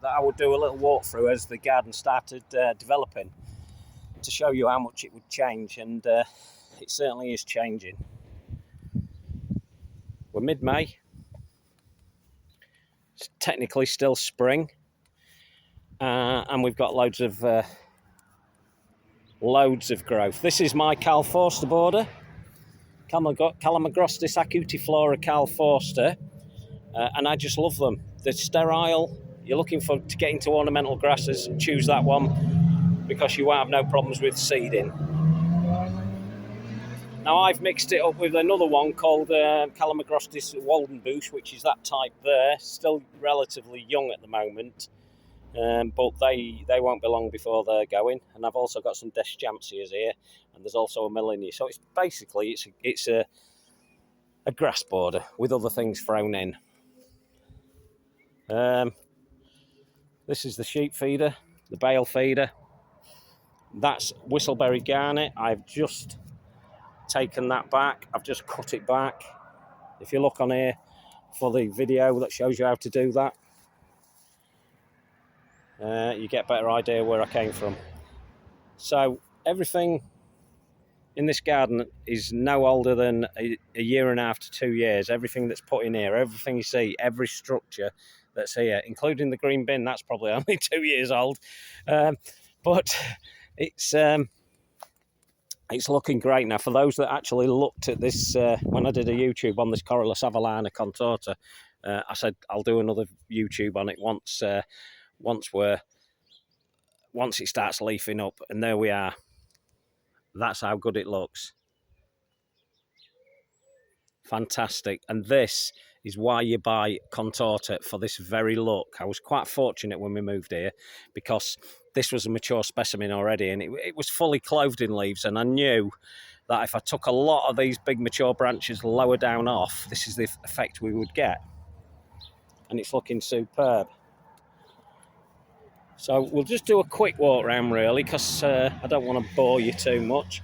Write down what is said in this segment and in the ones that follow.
that I would do a little walkthrough as the garden started developing to show you how much it would change, and it certainly is changing. We're mid-May. It's technically still spring, and we've got loads of growth. This is my Cal Forster border, Calamagrostis acutiflora Cal Forster, and I just love them. They're sterile. You're looking to get into ornamental grasses, choose that one because you won't have no problems with seeding. Now I've mixed it up with another one called Calamagrostis Waldenbush, which is that type there, still relatively young at the moment, but they won't be long before they're going. And I've also got some Deschampsias here, and there's also a Millennia. So it's basically it's a grass border with other things thrown in. This is the sheep feeder, the bale feeder. That's Whistleberry Garnet. I've just taken that back. I've just cut it back. If you look on here for the video that shows you how to do that, you get a better idea where I came from. So everything in this garden is no older than a year and a half to 2 years. Everything that's put in here, everything you see, every structure that's here, including the green bin, that's probably only 2 years old. But it's looking great now. For those that actually looked at this, when I did a YouTube on this Corylus avellana contorta, I said I'll do another YouTube on it once it starts leafing up, and there we are. That's how good it looks. Fantastic. And this is why you buy contorta, for this very look. I was quite fortunate when we moved here because this was a mature specimen already, and it was fully clothed in leaves, and I knew that if I took a lot of these big mature branches lower down off, this is the effect we would get. And it's looking superb. So we'll just do a quick walk around really, because I don't want to bore you too much.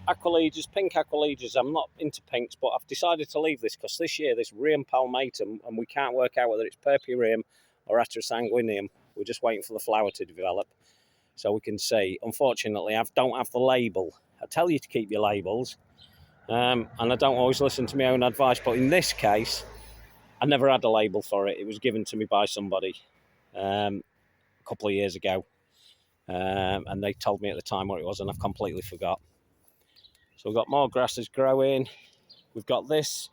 Aqualegias, pink aqualegias. I'm not into pinks, but I've decided to leave this because this year, this Rheum palmatum, and we can't work out whether it's Purpureum or Atrasanguineum. We're just waiting for the flower to develop so we can see. Unfortunately, I don't have the label. I tell you to keep your labels, and I don't always listen to my own advice, but in this case, I never had a label for it. It was given to me by somebody a couple of years ago, and they told me at the time what it was, and I've completely forgot. So we've got more grasses growing. We've got this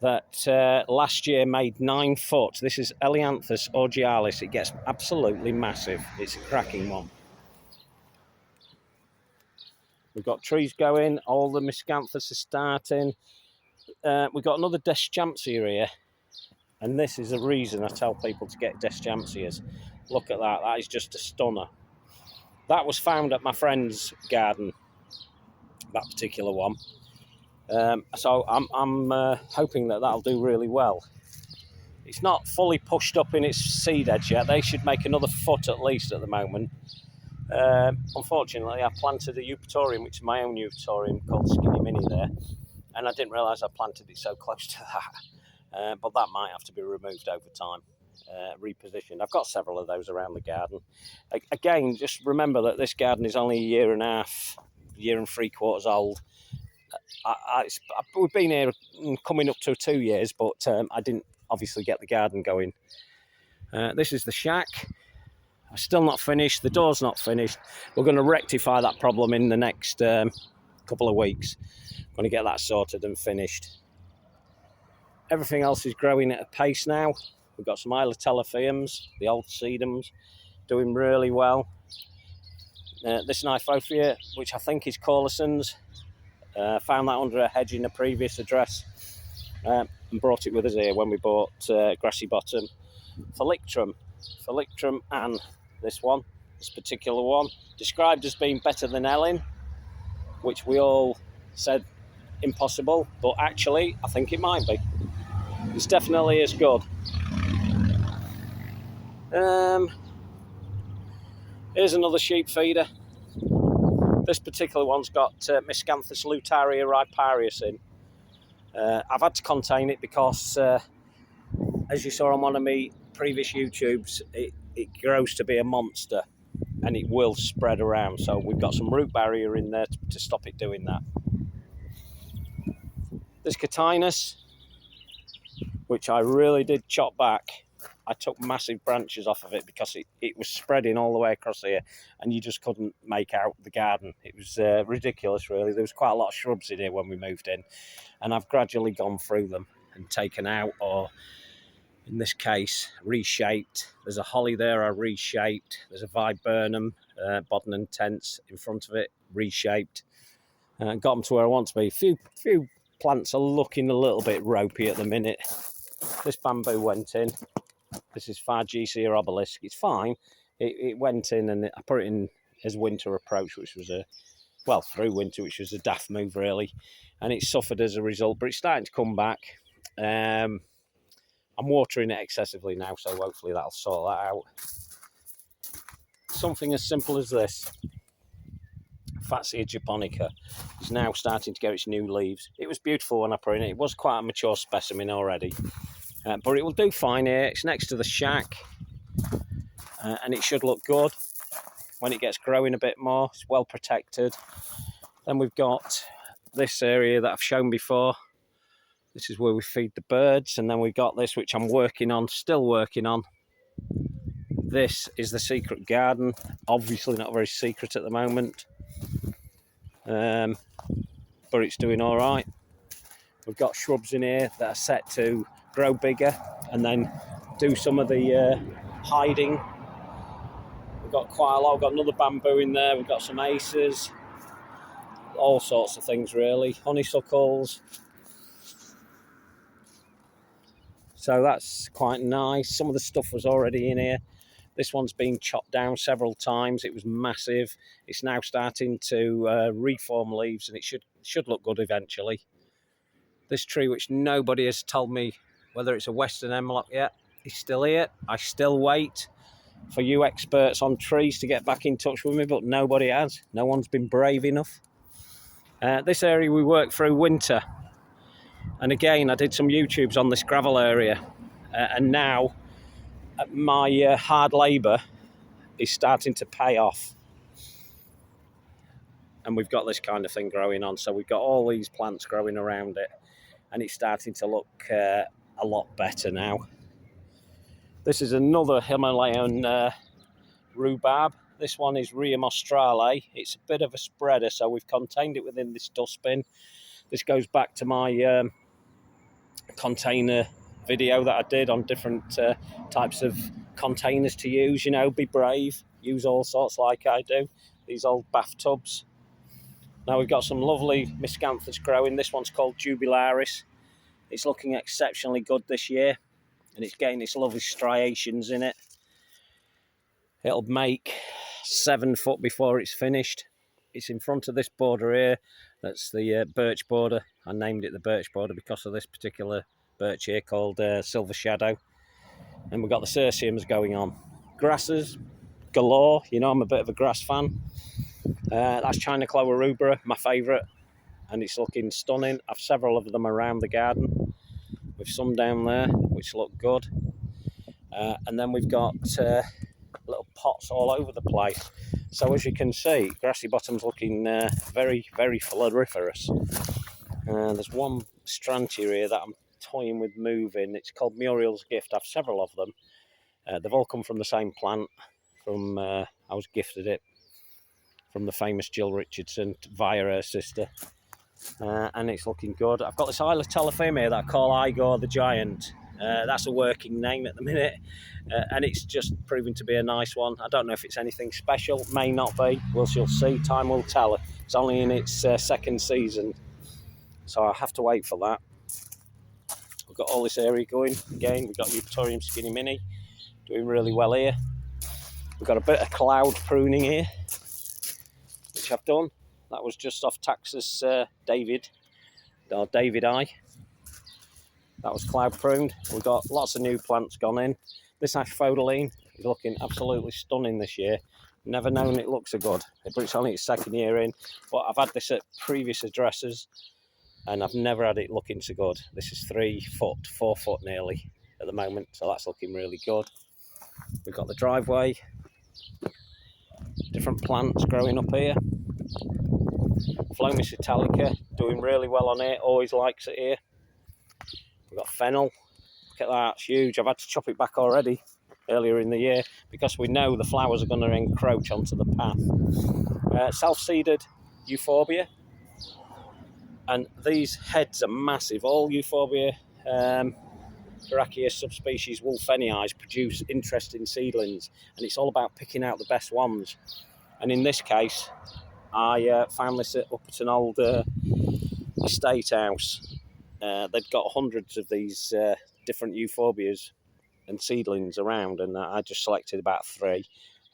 that last year made 9 foot. This is Elianthus augialis. It gets absolutely massive. It's a cracking one. We've got trees going. All the miscanthus are starting. We've got another Deschampsia here. And this is a reason I tell people to get Deschampsias. Look at that. That is just a stunner. That was found at my friend's garden, that particular one. So I'm hoping that that'll do really well. It's not fully pushed up in its seed edge yet. They should make another foot at least at the moment. Unfortunately, I planted a Eupatorium, which is my own Eupatorium called Skinny Mini there, and I didn't realise I planted it so close to that. But that might have to be removed over time, repositioned. I've got several of those around the garden. Again, just remember that this garden is only a year and a half, year and 3/4 old. We've been here coming up to 2 years, but I didn't obviously get the garden going. This is the shack. I'm still not finished. The door's not finished. We're going to rectify that problem in the next couple of weeks. I'm going to get that sorted and finished. Everything else is growing at a pace now. We've got some Islatelophyums, the old sedums, doing really well. This Niphophia, which I think is Corlisson's, found that under a hedge in a previous address, and brought it with us here when we bought Grassy Bottom. Phalictrum, and this particular one, described as being better than Ellen, which we all said impossible, but actually I think it might be. It's definitely as good. Here's another sheep feeder. This particular one's got Miscanthus lutaria riparius in. I've had to contain it because, as you saw on one of my previous YouTubes, it grows to be a monster, and it will spread around. So we've got some root barrier in there to stop it doing that. This Catinus, which I really did chop back, I took massive branches off of it because it was spreading all the way across here, and you just couldn't make out the garden. It was ridiculous, really. There was quite a lot of shrubs in here when we moved in, and I've gradually gone through them and taken out, or in this case, reshaped. There's a holly there I reshaped. There's a viburnum, Bodden tense in front of it, reshaped. Got them to where I want to be. Few plants are looking a little bit ropey at the minute. This bamboo went in. This is Fargesia obelisk. It's fine. It went in, and I put it in as winter approach, which was through winter, which was a daft move, really. And it suffered as a result, but it's starting to come back. I'm watering it excessively now, so hopefully that'll sort that out. Something as simple as this. Fatsia japonica is now starting to get its new leaves. It was beautiful when I put it in. It was quite a mature specimen already. But it will do fine here. It's next to the shack, and it should look good when it gets growing a bit more. It's well protected. Then we've got this area that I've shown before. This is where we feed the birds, and then we've got this, which I'm working on, still working on. This is the secret garden. Obviously not very secret at the moment, but it's doing all right. We've got shrubs in here that are set to grow bigger and then do some of the hiding. We've got quite a lot. We've got another bamboo in there. We've got some acers, all sorts of things really. Honeysuckles. So that's quite nice. Some of the stuff was already in here. This one's been chopped down several times. It was massive. It's now starting to reform leaves, and it should look good eventually. This tree, which nobody has told me whether it's a Western hemlock yet, is still here. I still wait for you experts on trees to get back in touch with me, but nobody has. No one's been brave enough. This area we worked through winter. And again, I did some YouTubes on this gravel area. And now my hard labour is starting to pay off. And we've got this kind of thing growing on. So we've got all these plants growing around it. And it's starting to look a lot better now. This is another Himalayan Rhubarb. This one is Rheum australe. It's a bit of a spreader, so we've contained it within this dustbin. This goes back to my container video that I did on different types of containers to use. You know, be brave, use all sorts like I do. These old bathtubs. Now we've got some lovely miscanthus growing. This one's called Jubilaris. It's looking exceptionally good this year, and it's getting its lovely striations in it. It'll make 7 foot before it's finished. It's in front of this border here. That's the birch border. I named it the birch border because of this particular birch here called Silver Shadow. And we've got the cerciums going on. Grasses galore. You know, I'm a bit of a grass fan. That's China Clover rubra, my favourite. And it's looking stunning. I've several of them around the garden, with some down there which look good, and then we've got little pots all over the place. So as you can see, Grassy Bottom's looking very, very floriferous. There's one strantia here that I'm toying with moving. It's called Muriel's Gift. I've several of them. They've all come from the same plant. I was gifted it from the famous Jill Richardson via her sister. And it's looking good. I've got this Isla Telefame here that I call Igor the Giant. That's a working name at the minute, and it's just proving to be a nice one. I don't know if it's anything special, may not be. We'll see. Time will tell. It's only in its second season, so I have to wait for that. We've got all this area going. Again, we've got Euphorbia Skinny Mini doing really well here. We've got a bit of cloud pruning here, which I've done. That was just off Taxus David I. That was cloud pruned. We've got lots of new plants gone in. This asphodeline is looking absolutely stunning this year. Never known it looks so good. But it's only its second year in. But I've had this at previous addresses, and I've never had it looking so good. This is 3 foot, 4 foot nearly at the moment, so that's looking really good. We've got the driveway, different plants growing up here. Phlomis italica doing really well on here, always likes it here. We've got fennel, look at that, it's huge. I've had to chop it back already earlier in the year because we know the flowers are going to encroach onto the path. Self-seeded Euphorbia, and these heads are massive. All Euphorbia Grassy subspecies Wolfenii produce interesting seedlings, and it's all about picking out the best ones. And in this case, I found this up at an old estate house. They've got hundreds of these different Euphorbias and seedlings around, and I just selected about 3,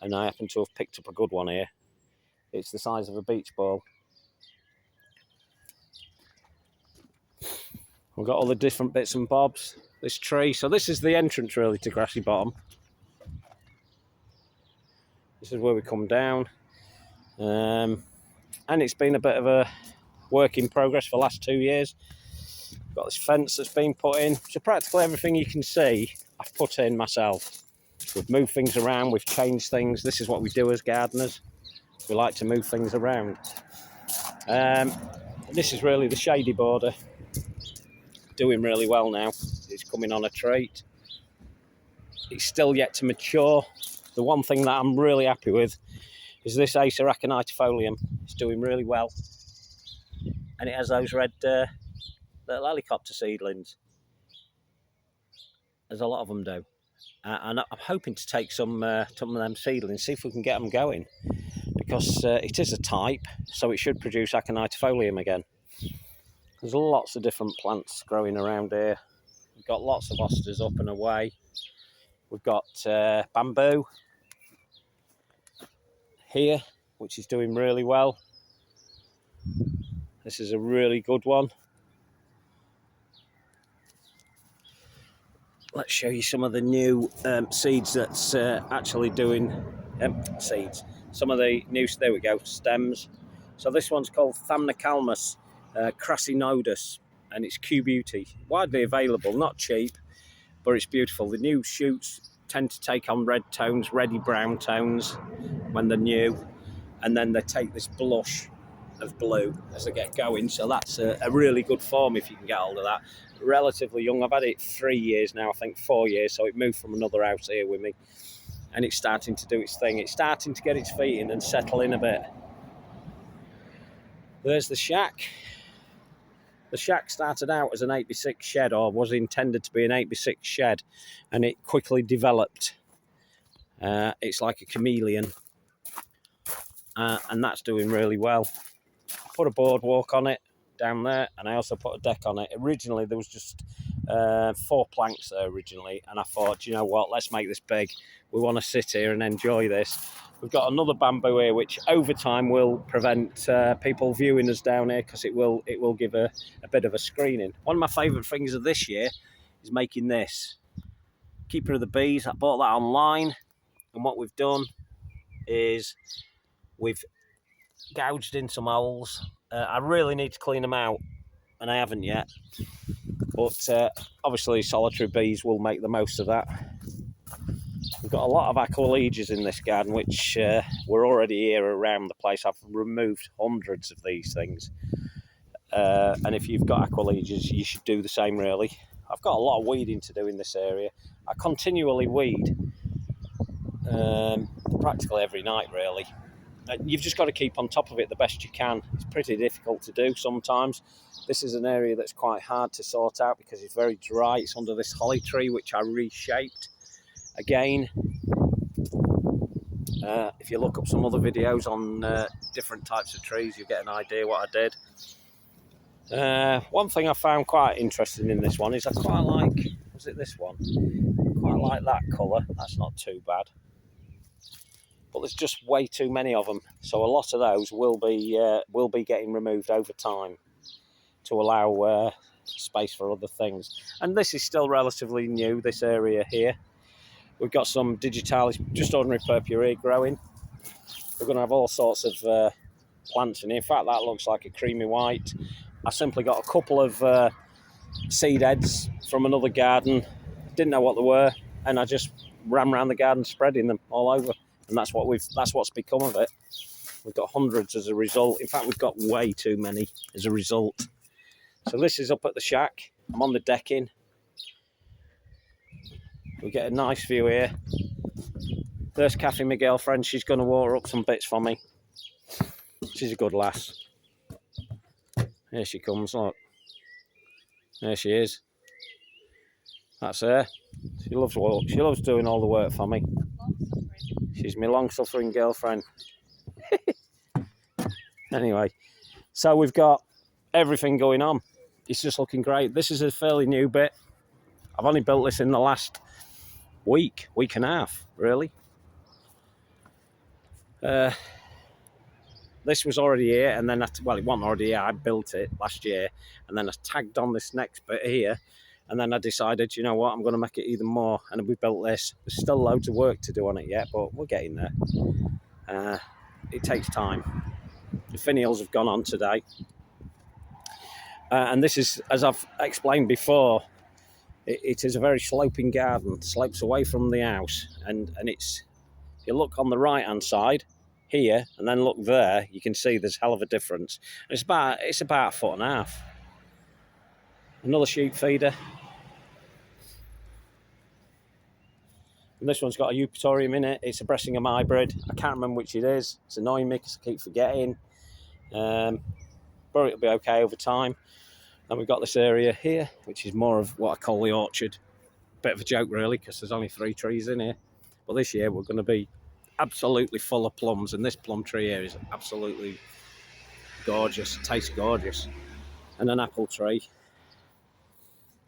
and I happen to have picked up a good one here. It's the size of a beach ball. We've got all the different bits and bobs. This tree, so this is the entrance really to Grassy Bottom. This is where we come down, and it's been a bit of a work in progress for the last 2 years. We've got this fence that's been put in, so practically everything you can see I've put in myself. We've moved things around, we've changed things. This is what we do as gardeners. We like to move things around. This is really the shady border. Doing really well now. It's coming on a trait. It's still yet to mature. The one thing that I'm really happy with is this Acer Folium. It's doing really well. And it has those red little helicopter seedlings. There's a lot of them do. And I'm hoping to take some of them seedlings, see if we can get them going. Because it is a type, so it should produce Folium again. There's lots of different plants growing around here. We've got lots of hostas up and away. We've got bamboo here, which is doing really well. This is a really good one. Let's show you some of the new seeds that's actually doing seeds. Some of the new, there we go, stems. So this one's called Thamnocalmus crassinodus, and it's Q Beauty. Widely available, not cheap, but it's beautiful. The new shoots tend to take on red tones, reddy brown tones when they're new, and then they take this blush of blue as they get going. So that's a really good form if you can get hold of that. Relatively young. I've had it 3 years now, I think 4 years, so it moved from another house here with me, and it's starting to do its thing. It's starting to get its feet in and settle in a bit. There's the shack. The shack started out as an 8x6 shed, or was intended to be an 8x6 shed, and it quickly developed. It's like a chameleon, and that's doing really well. Put a boardwalk on it down there, and I also put a deck on it. Originally there was just 4 planks there originally, and I thought, you know what, let's make this big. We want to sit here and enjoy this. We've got another bamboo here, which over time will prevent people viewing us down here, because it will give a bit of a screening. One of my favourite things of this year is making this Keeper of the Bees. I bought that online, and what we've done is we've gouged in some holes. I really need to clean them out, and I haven't yet. But obviously solitary bees will make the most of that. We've got a lot of aqualegias in this garden, which were already here around the place. I've removed hundreds of these things. And if you've got aqualegias, you should do the same, really. I've got a lot of weeding to do in this area. I continually weed practically every night, really. You've just got to keep on top of it the best you can. It's pretty difficult to do sometimes. This is an area that's quite hard to sort out because it's very dry. It's under this holly tree, which I reshaped again. If you look up some other videos on different types of trees, you get an idea what I did. One thing I found quite interesting in this one is I quite like, was it this one? Quite like that colour. That's not too bad. But there's just way too many of them, so a lot of those will be getting removed over time to allow space for other things. And this is still relatively new, this area here. We've got some digitalis, just ordinary purpurea growing. We're going to have all sorts of plants in here. In fact, that looks like a creamy white. I simply got a couple of seed heads from another garden. Didn't know what they were, and I just ran around the garden spreading them all over, and that's what's become of it. We've got hundreds as a result. In fact, we've got way too many as a result. So this is up at the shack. I'm on the decking. We get a nice view here. There's Kathy, my girlfriend. She's going to water up some bits for me. She's a good lass. Here she comes, look. There she is. That's her. She loves work. She loves doing all the work for me. She's my long-suffering girlfriend. Anyway, so we've got everything going on. It's just looking great. This is a fairly new bit. I've only built this in the last week and a half, really. This was already here, and then well, it wasn't already here. I built it last year, and then I tagged on this next bit here, and then I decided, you know what, I'm going to make it even more, and we built this. There's still loads of work to do on it yet, but we're getting there. It takes time. The finials have gone on today, and this is, as I've explained before, it is a very sloping garden, slopes away from the house, and it's, if you look on the right hand side here and then look there, you can see there's a hell of a difference. It's about a foot and a half. Another sheep feeder, and this one's got a Euphorbia in it. It's a Bressingham hybrid. I can't remember which it is. It's annoying me because I keep forgetting, but it'll be okay over time. And we've got this area here, which is more of what I call the orchard. Bit of a joke, really, because there's only 3 trees in here. But this year we're going to be absolutely full of plums, and this plum tree here is absolutely gorgeous. It tastes gorgeous. And an apple tree.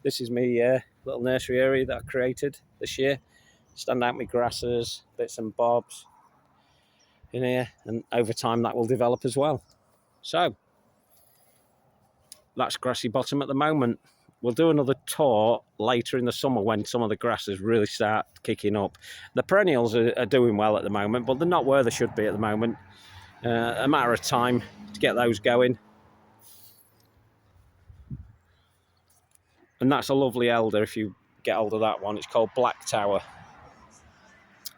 This is my little nursery area that I created this year. Stand out my grasses, bits and bobs in here, and over time that will develop as well. So that's Grassy Bottom at the moment. We'll do another tour later in the summer when some of the grasses really start kicking up. The perennials are doing well at the moment, but they're not where they should be at the moment. A matter of time to get those going. And that's a lovely elder if you get hold of that one. It's called Black Tower.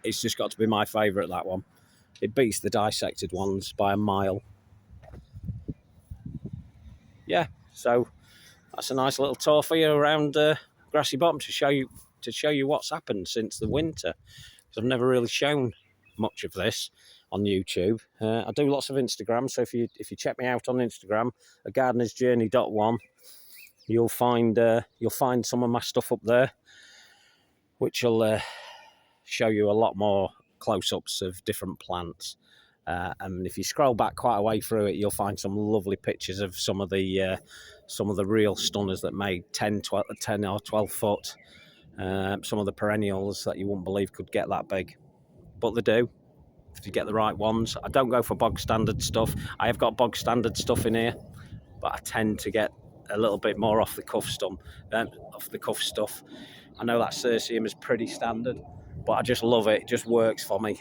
It's just got to be my favourite, that one. It beats the dissected ones by a mile. Yeah, so that's a nice little tour for you around Grassy Bottom to show you what's happened since the winter. Because I've never really shown much of this on YouTube. I do lots of Instagram, so if you check me out on Instagram, agardenersjourney.1, you'll find some of my stuff up there, which will show you a lot more close-ups of different plants. And if you scroll back quite a way through it, you'll find some lovely pictures of some of the real stunners that made 10 or 12 foot. Some of the perennials that you wouldn't believe could get that big, but they do if you get the right ones. I don't go for bog standard stuff. I have got bog standard stuff in here, but I tend to get a little bit more off the cuff stuff. I know that Cercium is pretty standard, but I just love it. It just works for me.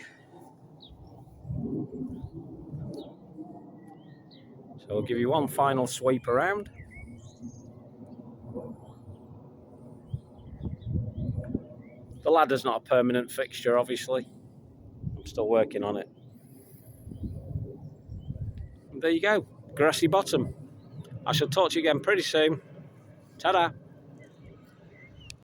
So I'll give you one final sweep around. The ladder's not a permanent fixture, obviously. I'm still working on it. And there you go, Grassy Bottom. I shall talk to you again pretty soon. Ta-da!